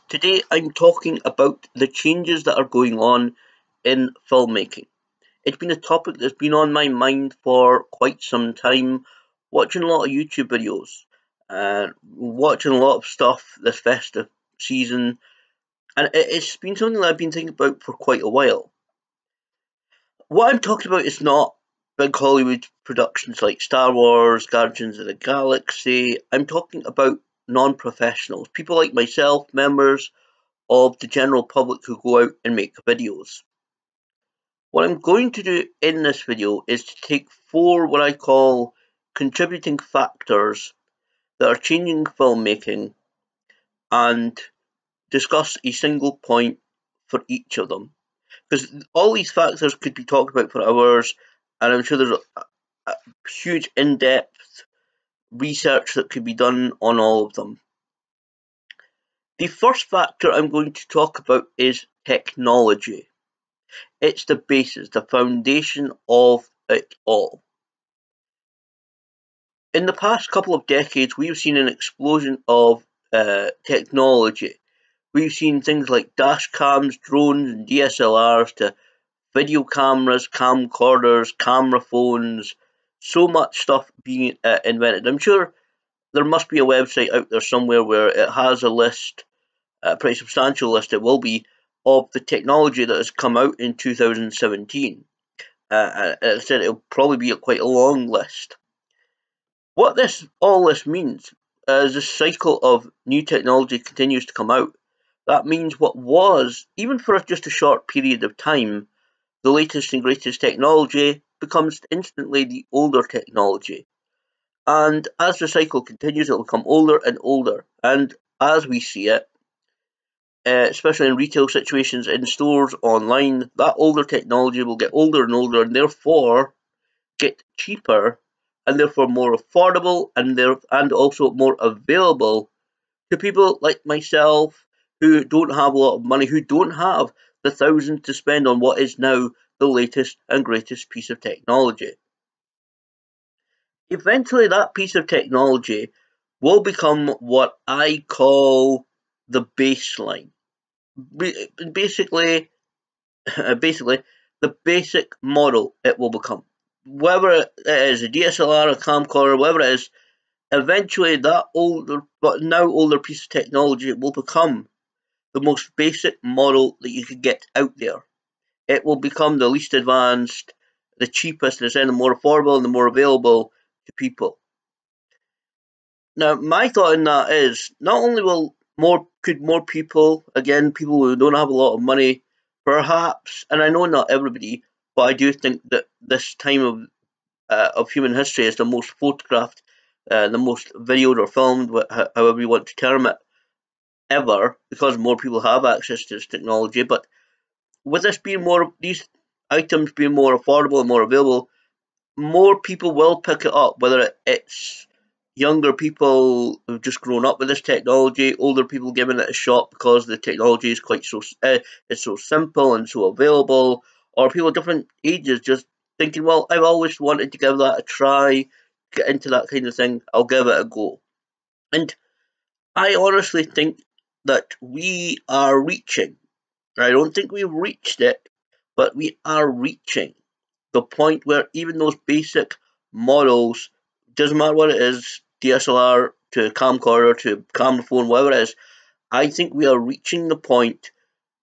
Today I'm talking about the changes that are going on in filmmaking. It's been a topic that's been on my mind for quite some time, watching a lot of YouTube videos, watching a lot of stuff this festive season, and it's been something that I've been thinking about for quite a while. What I'm talking about is not big Hollywood productions like Star Wars, Guardians of the Galaxy. I'm talking about non-professionals, people like myself, members of the general public who go out and make videos. What I'm going to do in this video is to take four what I call contributing factors that are changing filmmaking and discuss a single point for each of them. Because all these factors could be talked about for hours, and I'm sure there's a huge in-depth research that could be done on all of them. The first factor I'm going to talk about is technology. It's the basis, the foundation of it all. In the past couple of decades, we've seen an explosion of technology. We've seen things like dash cams, drones, and DSLRs to video cameras, camcorders, camera phones, so much stuff being invented. I'm sure there must be a website out there somewhere where it has a list, a pretty substantial list it will be, of the technology that has come out in 2017. As I said, it'll probably be quite a long list. What all this means, as this cycle of new technology continues to come out, that means what was, even for just a short period of time, the latest and greatest technology becomes instantly the older technology. And as the cycle continues, it'll become older and older. And as we see it, especially in retail situations, in stores, online, that older technology will get older and therefore get cheaper and therefore more affordable and also more available to people like myself who don't have a lot of money, who don't have the thousands to spend on what is now the latest and greatest piece of technology. Eventually, that piece of technology will become what I call the baseline. Basically, basically, the basic model it will become. Whether it is a DSLR, a camcorder, whatever it is, eventually that older, but now older piece of technology will become the most basic model that you could get out there. It will become the least advanced, the cheapest, and the more affordable and the more available to people. Now, my thought in that is not only could more people, again, people who don't have a lot of money, perhaps, and I know not everybody, but I do think that this time of human history is the most photographed, the most videoed or filmed, however you want to term it, ever, because more people have access to this technology. But with these items being more affordable and more available, more people will pick it up, whether it's younger people who've just grown up with this technology, older people giving it a shot because the technology is it's so simple and so available, or people of different ages just thinking, well, I've always wanted to give that a try, get into that kind of thing, I'll give it a go. And I honestly think that we are reaching. I don't think we've reached it, but we are reaching the point where even those basic models, doesn't matter what it is, DSLR to camcorder to camera phone, whatever it is, I think we are reaching the point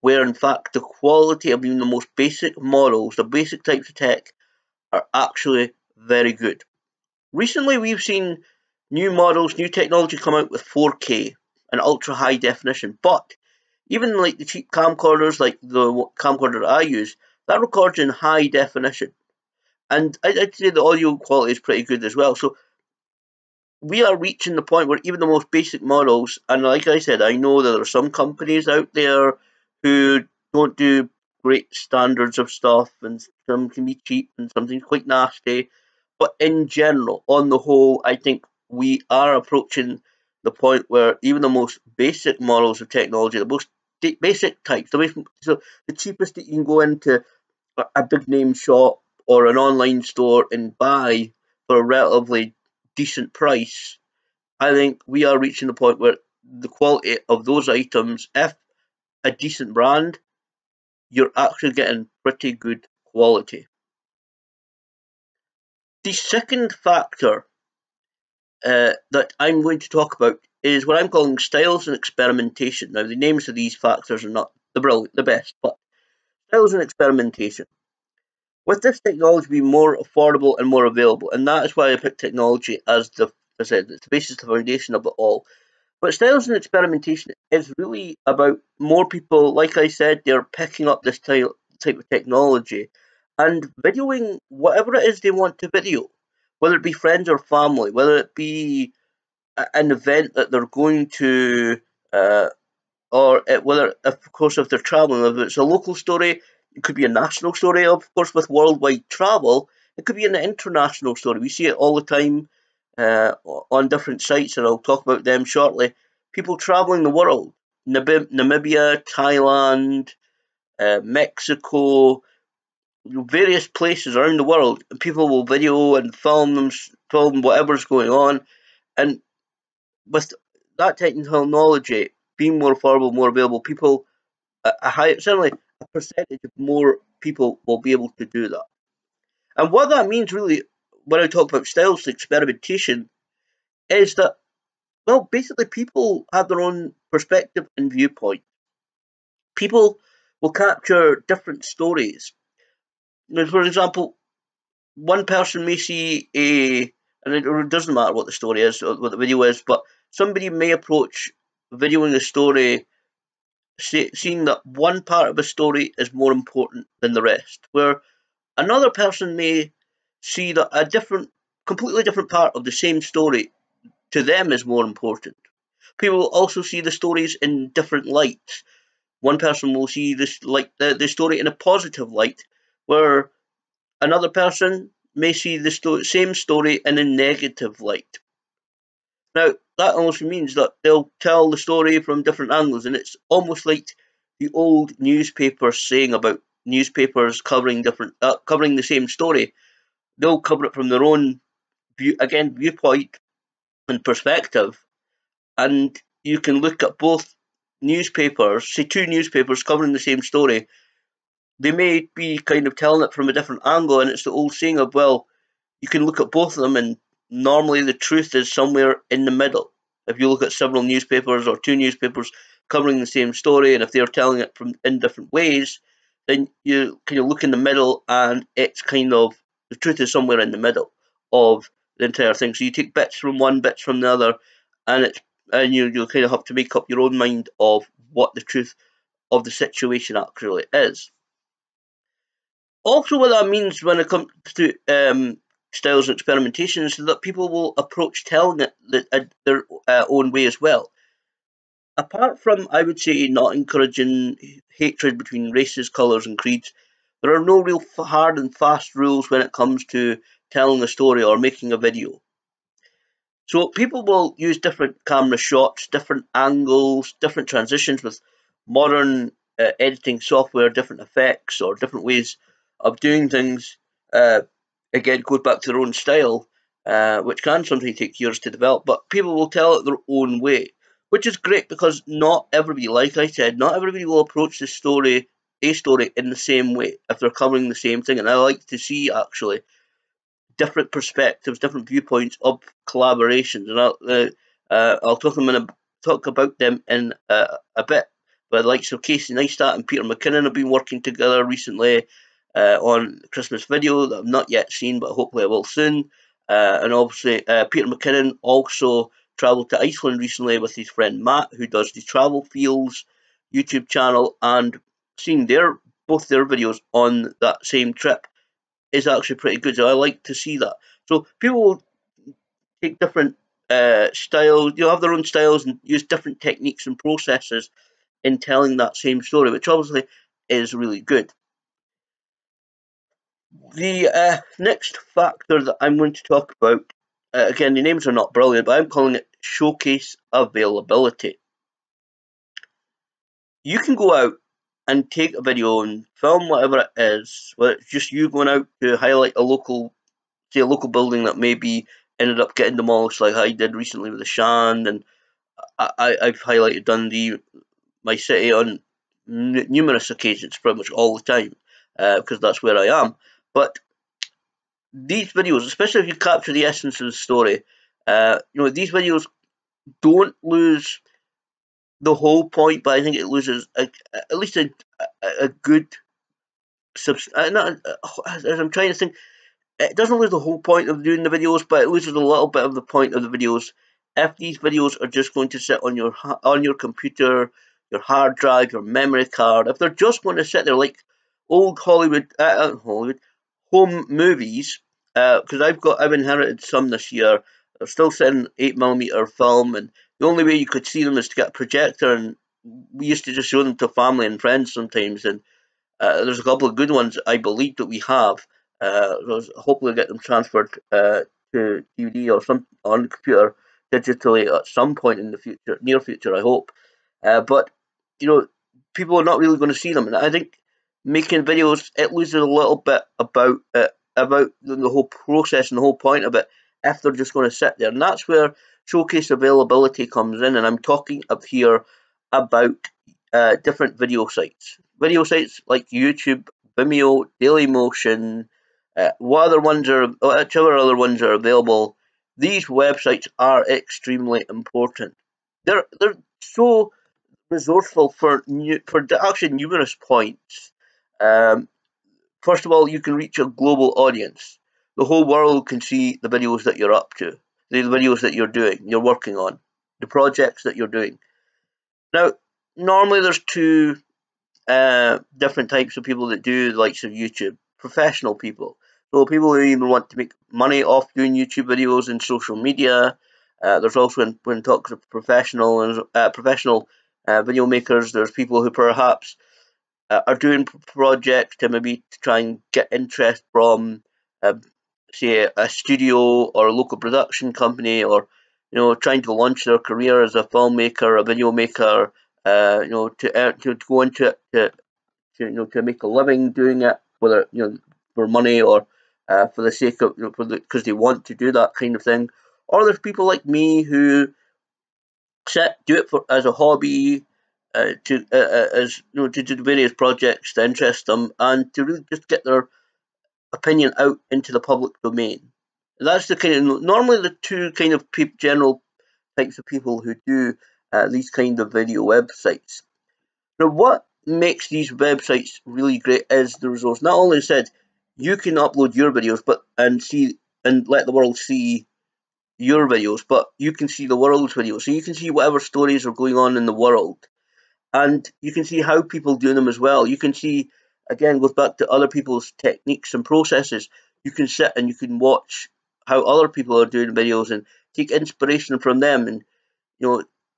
where in fact the quality of even the most basic models, the basic types of tech, are actually very good. Recently we've seen new models, new technology come out with 4K and ultra high definition, but even like the cheap camcorders, like the camcorder that I use, that records in high definition. And I'd say the audio quality is pretty good as well. So we are reaching the point where even the most basic models, and like I said, I know that there are some companies out there who don't do great standards of stuff, and some can be cheap and something's quite nasty. But in general, on the whole, I think we are approaching the point where even the most basic models of technology, the most basic types, so the cheapest that you can go into a big name shop or an online store and buy for a relatively decent price, I think we are reaching the point where the quality of those items, if a decent brand, you're actually getting pretty good quality. The second factor that I'm going to talk about is what I'm calling styles and experimentation. Now, the names of these factors are not the best, but styles and experimentation. With this technology being more affordable and more available, and that is why I picked technology as I said, it's the basis, the foundation of it all. But styles and experimentation is really about more people, like I said, they're picking up this type of technology and videoing whatever it is they want to video, whether it be friends or family, whether it be an event that they're going to, or whether, of course, if they're traveling, if it's a local story, it could be a national story. Of course, with worldwide travel, it could be an international story. We see it all the time on different sites, and I'll talk about them shortly. People traveling the world, Namibia, Thailand, Mexico, various places around the world, and people will video and film whatever's going on, and with that technology being more affordable, more available, people certainly a percentage of more people will be able to do that. And what that means really, when I talk about styles experimentation, is that, well, basically people have their own perspective and viewpoint. People will capture different stories. For example, one person may see and it doesn't matter what the story is or what the video is, but somebody may approach videoing a story seeing that one part of a story is more important than the rest, where another person may see that completely different part of the same story to them is more important. People will also see the stories in different lights. One person will see the story in a positive light, where another person may see the same story in a negative light. Now, that also means that they'll tell the story from different angles, and it's almost like the old newspapers saying about newspapers covering the same story. They'll cover it from their own viewpoint and perspective, and you can look at both newspapers, say two newspapers covering the same story. They may be kind of telling it from a different angle, and it's the old saying of, well, you can look at both of them, and normally the truth is somewhere in the middle. If you look at several newspapers or two newspapers covering the same story, and if they're telling it in different ways, then you kind of look in the middle, and it's kind of the truth is somewhere in the middle of the entire thing. So you take bits from one, bits from the other, and you kind of have to make up your own mind of what the truth of the situation actually is. Also, what that means when it comes to styles and experimentation is that people will approach telling it their own way as well. Apart from, I would say, not encouraging hatred between races, colours, and creeds, there are no real hard and fast rules when it comes to telling a story or making a video. So people will use different camera shots, different angles, different transitions with modern editing software, different effects, or different ways of doing things. Again, goes back to their own style, which can sometimes take years to develop, but people will tell it their own way, which is great because not everybody, like I said, not everybody will approach a story in the same way if they're covering the same thing. And I like to see actually different perspectives, different viewpoints of collaborations, and I'll talk about them in a bit. But the likes of Casey Neistat and Peter McKinnon have been working together recently on a Christmas video that I've not yet seen, but hopefully I will soon. And obviously, Peter McKinnon also travelled to Iceland recently with his friend Matt, who does the Travel Fields YouTube channel, and seeing both their videos on that same trip is actually pretty good. So I like to see that. So people will take different styles, have their own styles and use different techniques and processes in telling that same story, which obviously is really good. The next factor that I'm going to talk about, again, the names are not brilliant, but I'm calling it showcase availability. You can go out and take a video and film whatever it is, whether it's just you going out to highlight a local building that maybe ended up getting demolished, like I did recently with the Shand, and I've highlighted Dundee, my city, on numerous occasions, pretty much all the time, because that's where I am. But these videos, especially if you capture the essence of the story, these videos don't lose the whole point, but I think it loses at least a good not as I'm trying to think. It doesn't lose the whole point of doing the videos, but it loses a little bit of the point of the videos if these videos are just going to sit on your computer, your hard drive, your memory card. If they're just going to sit there like old Hollywood home movies, because I've inherited some this year. They're still sitting 8mm film, and the only way you could see them is to get a projector, and we used to just show them to family and friends sometimes. And there's a couple of good ones I believe that we have. Hopefully get them transferred to DVD or some on the computer digitally at some point in the future, near future, I hope. But you know, people are not really going to see them, and I think making videos, it loses a little bit about the whole process and the whole point of it if they're just going to sit there, and that's where showcase availability comes in. And I'm talking up here about different video sites. Video sites like YouTube, Vimeo, Dailymotion, whichever other ones are available. These websites are extremely important. They're so resourceful for actually numerous points. Um, First of all, you can reach a global audience. The whole world can see the videos that you're up to, the videos that you're doing, you're working on, the projects that you're doing. Now, normally there's two different types of people that do the likes of YouTube. Professional people. So people who even want to make money off doing YouTube videos and social media. There's also when talks of professional video makers, there's people who perhaps are doing projects to maybe try and get interest from, uh, say, a studio or a local production company, or trying to launch their career as a filmmaker, a video maker, to go into it to make a living doing it, whether for money or for the sake of because they want to do that kind of thing. Or there's people like me who do it for as a hobby, to as to do various projects to interest them and to really just get their opinion out into the public domain. That's the kind of normally the two kind of general types of people who do these kind of video websites. Now, what makes these websites really great is the resource. Not only said you can upload your videos, but and let the world see your videos, but you can see the world's videos. So you can see whatever stories are going on in the world, and you can see how people do them as well. You can see, again, goes back to other people's techniques and processes. You can sit and you can watch how other people are doing videos and take inspiration from them. And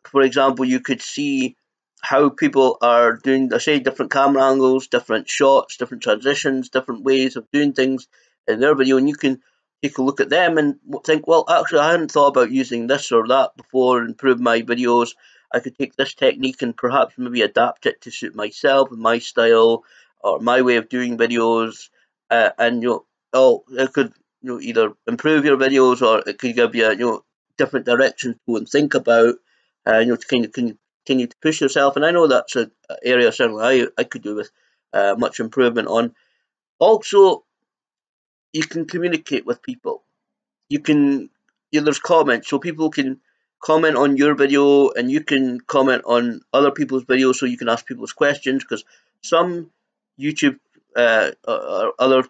for example, you could see how people are doing, say, different camera angles, different shots, different transitions, different ways of doing things in their video, and you can take a look at them and think, well, actually, I hadn't thought about using this or that before and improve my videos. I could take this technique and perhaps maybe adapt it to suit myself and my style or my way of doing videos, and it could either improve your videos or it could give you different directions to go and think about, to kind of continue to push yourself. And I know that's an area certainly I could do with much improvement on. Also, you can communicate with people. You can, there's comments, so people can comment on your video and you can comment on other people's videos, so you can ask people's questions, because some YouTube or other,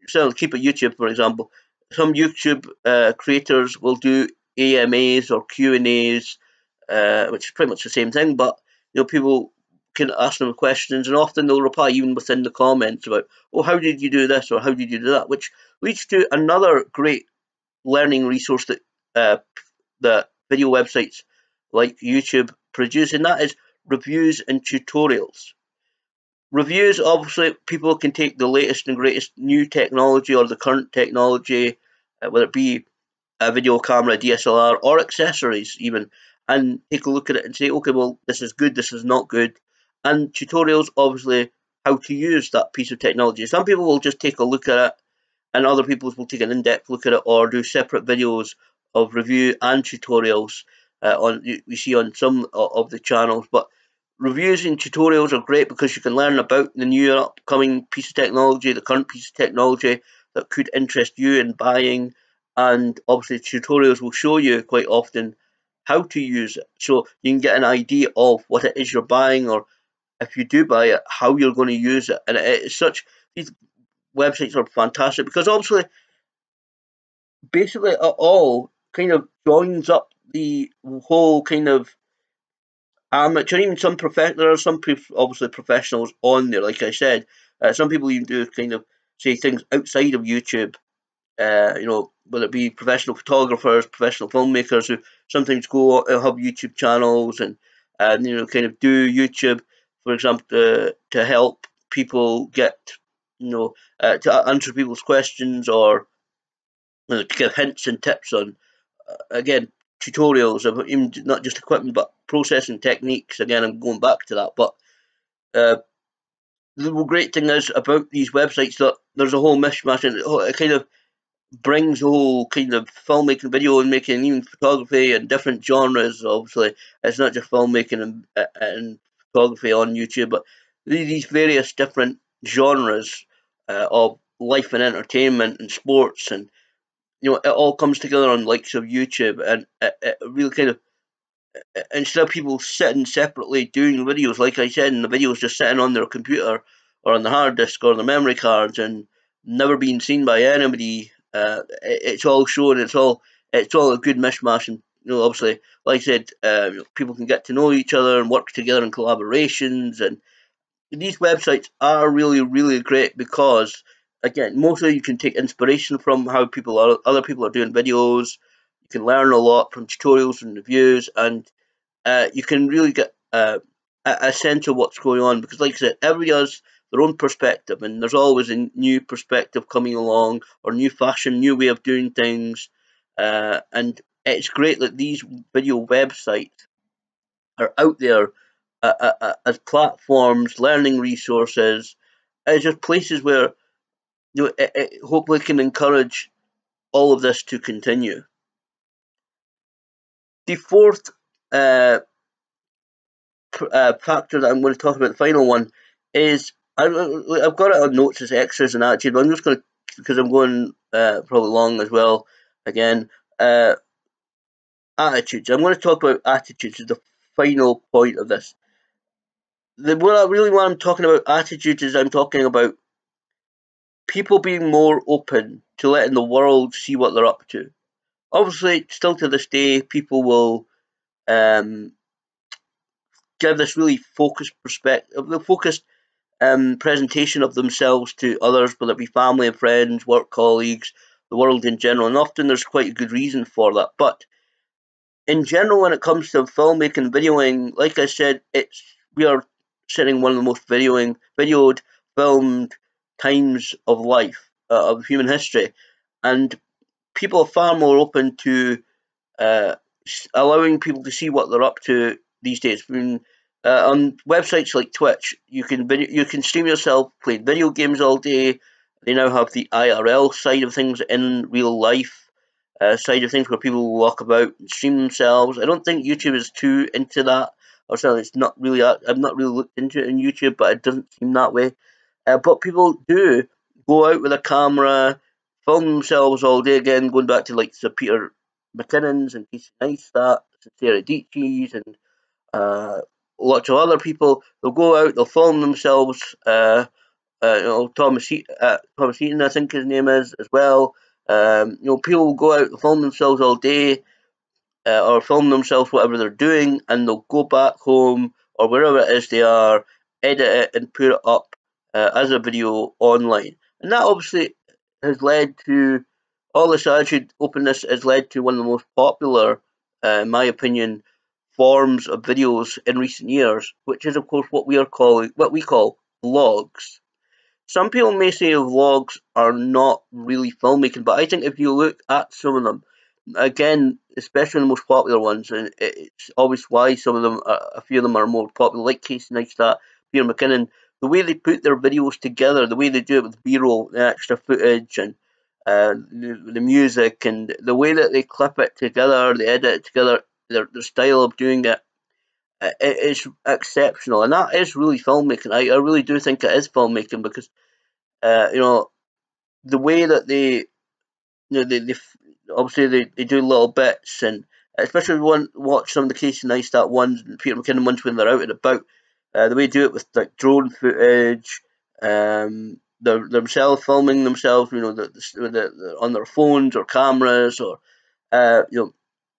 so keep it YouTube for example, some YouTube creators will do AMAs or Q&As, which is pretty much the same thing, but people can ask them questions, and often they'll reply even within the comments about, oh, how did you do this or how did you do that, which leads to another great learning resource that video websites like YouTube produce, and that is reviews and tutorials. Reviews, obviously, people can take the latest and greatest new technology or the current technology, whether it be a video camera, DSLR, or accessories even, and take a look at it and say, okay, well, this is good, this is not good. And tutorials, obviously, how to use that piece of technology. Some people will just take a look at it, and other people will take an in-depth look at it or do separate videos of review and tutorials. we see on some of the channels. But reviews and tutorials are great because you can learn about the new upcoming piece of technology, the current piece of technology that could interest you in buying, and obviously tutorials will show you quite often how to use it, so you can get an idea of what it is you're buying, or if you do buy it, how you're going to use it. And it's such, these websites are fantastic because obviously, basically, it all kind of joins up the whole kind of amateur, even some there are some obviously professionals on there. Like I said, some people even do kind of say things outside of YouTube. Whether it be professional photographers, professional filmmakers who sometimes go have YouTube channels and kind of do YouTube, for example, to help people get to answer people's questions, or to give hints and tips on, again, tutorials of even not just equipment but processing techniques. Again, I'm going back to that, but uh, the great thing is about these websites that there's a whole mishmash, and it kind of brings the whole kind of filmmaking, video and making, even photography and different genres. Obviously, it's not just filmmaking and photography on YouTube, but these various different genres of life and entertainment and sports, and it all comes together on likes of YouTube, and it really kind of, instead of people sitting separately doing videos, like I said, and the videos just sitting on their computer or on the hard disk or the memory cards and never being seen by anybody, it's all shown. It's all a good mishmash, and obviously, like I said, people can get to know each other and work together in collaborations. And these websites are really, really great because, again, mostly you can take inspiration from how other people are doing videos. You can learn a lot from tutorials and reviews, and you can really get a sense of what's going on, because, like I said, everybody has their own perspective, and there's always a new perspective coming along, or new fashion, new way of doing things. And it's great that these video websites are out there as platforms, learning resources, as just places where it hopefully can encourage all of this to continue. The fourth factor that I'm going to talk about, the final one, is I've got it on notes as extras and attitude, but I'm just going to, because I'm going probably long as well again. Attitudes. I'm going to talk about attitudes as the final point of this. What I'm talking about attitudes is, I'm talking about people being more open to letting the world see what they're up to. Obviously, still to this day, people will um, give this really focused perspective, the focused presentation of themselves to others, whether it be family and friends, work colleagues, the world in general. And often there's quite a good reason for that. But in general, when it comes to filmmaking, videoing, like I said, we are sitting one of the most videoed, filmed times of life, of human history, and people are far more open to uh, allowing people to see what they're up to these days. I mean, on websites like Twitch, you can stream yourself playing video games all day. They now have the IRL side of things, in real life side of things, where people will walk about and stream themselves. I don't think YouTube is too into that, or certainly it's not really. I've not really looked into it in YouTube, but it doesn't seem that way. But people do go out with a camera, film themselves all day. Again, going back to like Sir Peter McKinnon's and Casey Neistat, Sarah Dietschy's, and lots of other people. They'll go out, they'll film themselves. Thomas Heaton, I think his name is, as well. People will go out and film themselves all day, or film themselves whatever they're doing, and they'll go back home or wherever it is they are, edit it and put it up as a video online. And that obviously has led to, all this attitude openness has led to one of the most popular, in my opinion, forms of videos in recent years, which is of course what we call vlogs. Some people may say vlogs are not really filmmaking, but I think if you look at some of them, again, especially the most popular ones, and it's obvious why some of them, a few of them are more popular, like Casey Neistat, Peter McKinnon. The way they put their videos together, the way they do it with B-roll, the extra footage, and the music, and the way that they clip it together, they edit it together, their style of doing it, it is exceptional, and that is really filmmaking. I really do think it is filmmaking because you know the way that they obviously they do little bits, and especially when watch some of the Casey Neistat ones and Peter McKinnon ones when they're out and about, the way they do it with like drone footage, themselves filming themselves, on their phones or cameras, or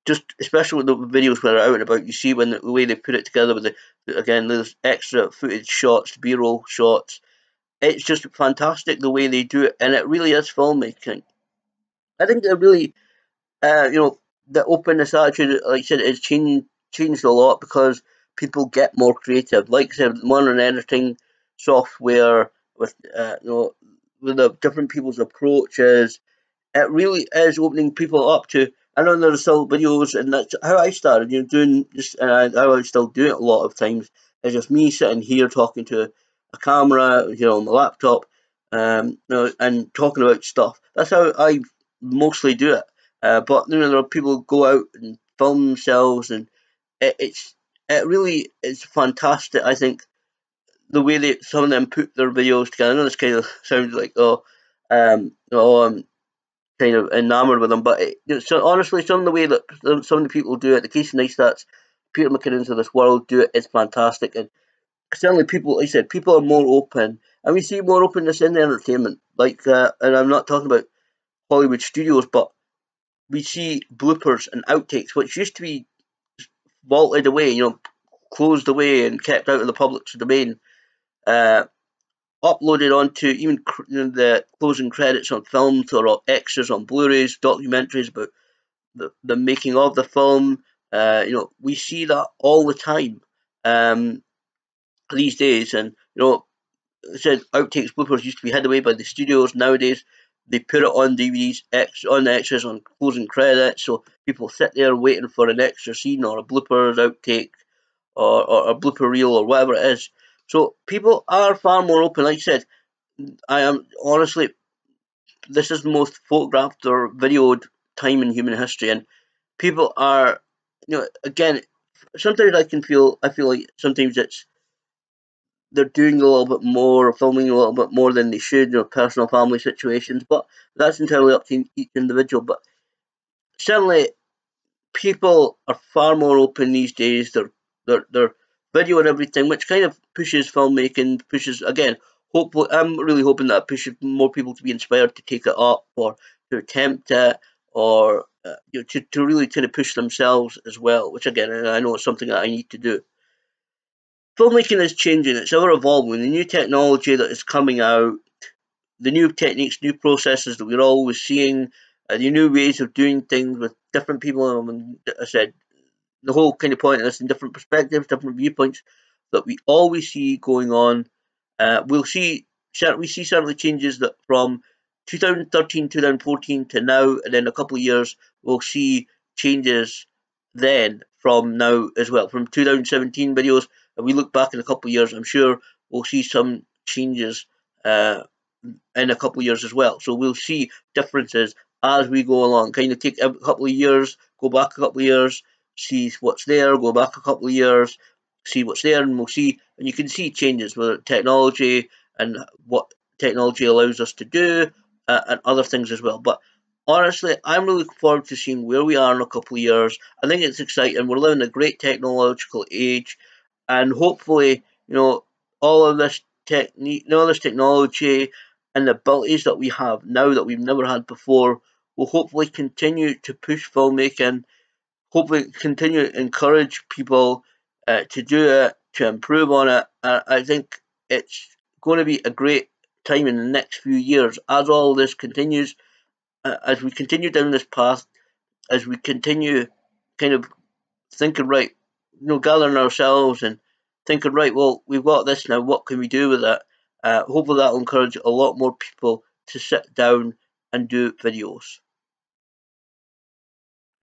just especially with the videos where they're out and about, you see when the way they put it together with again those extra footage shots, B-roll shots. It's just fantastic the way they do it, and it really is filmmaking. I think it really the openness attitude, like I said, has changed a lot because people get more creative. Like I said, modern editing software with with the different people's approaches, it really is opening people up to. I know there's still videos, and that's how I started. Doing this, and how I still do it a lot of times. It's just me sitting here talking to a camera, on my laptop, and talking about stuff. That's how I mostly do it. But there are people who go out and film themselves, and it really is fantastic. I think the way that some of them put their videos together. I know this kind of sounds like I'm kind of enamored with them, but so honestly, some of the way that some of the people do it, the Casey Neistats, Peter McKinnons of this world do it is fantastic, and certainly people, like I said, people are more open, and we see more openness in the entertainment. And I'm not talking about Hollywood studios, but we see bloopers and outtakes, which used to be vaulted away, closed away and kept out of the public's domain, uh, uploaded onto even the closing credits on films or extras on Blu-rays, documentaries about the making of the film. We see that all the time these days, and I said outtakes, bloopers used to be hid away by the studios. Nowadays, they put it on DVDs, on the extras, on closing credits, so people sit there waiting for an extra scene or a bloopers outtake or a blooper reel or whatever it is. So people are far more open. Like I said, I am honestly, this is the most photographed or videoed time in human history, and people are, again, sometimes I feel like sometimes they're doing a little bit more, filming a little bit more than they should, personal family situations, but that's entirely up to each individual. But certainly, people are far more open these days. They're videoing everything, which kind of pushes filmmaking, pushes again. Hopefully, I'm really hoping that pushes more people to be inspired to take it up or to attempt it, or to really kind of push themselves as well. Which again, I know it's something that I need to do. Filmmaking is changing; it's ever evolving. The new technology that is coming out, the new techniques, new processes that we're always seeing, the new ways of doing things with different people. And I said the whole kind of point of this in different perspectives, different viewpoints that we always see going on. We see certainly changes that from 2013, 2014 to now, and then a couple of years we'll see changes then from now as well. From 2017 videos, if we look back in a couple of years, I'm sure we'll see some changes in a couple of years as well. So we'll see differences as we go along. Kind of take a couple of years, go back a couple of years, see what's there, go back a couple of years, see what's there, and we'll see. And you can see changes with technology and what technology allows us to do, and other things as well. But honestly, I'm really looking forward to seeing where we are in a couple of years. I think it's exciting. We're living in a great technological age, and hopefully, all of this all this technology and the abilities that we have now that we've never had before will hopefully continue to push filmmaking, hopefully continue to encourage people to do it, to improve on it. I think it's going to be a great time in the next few years as all this continues, as we continue down this path, as we continue kind of thinking, right, gathering ourselves and thinking, right, well, we've got this now, what can we do with it? Hopefully that will encourage a lot more people to sit down and do videos.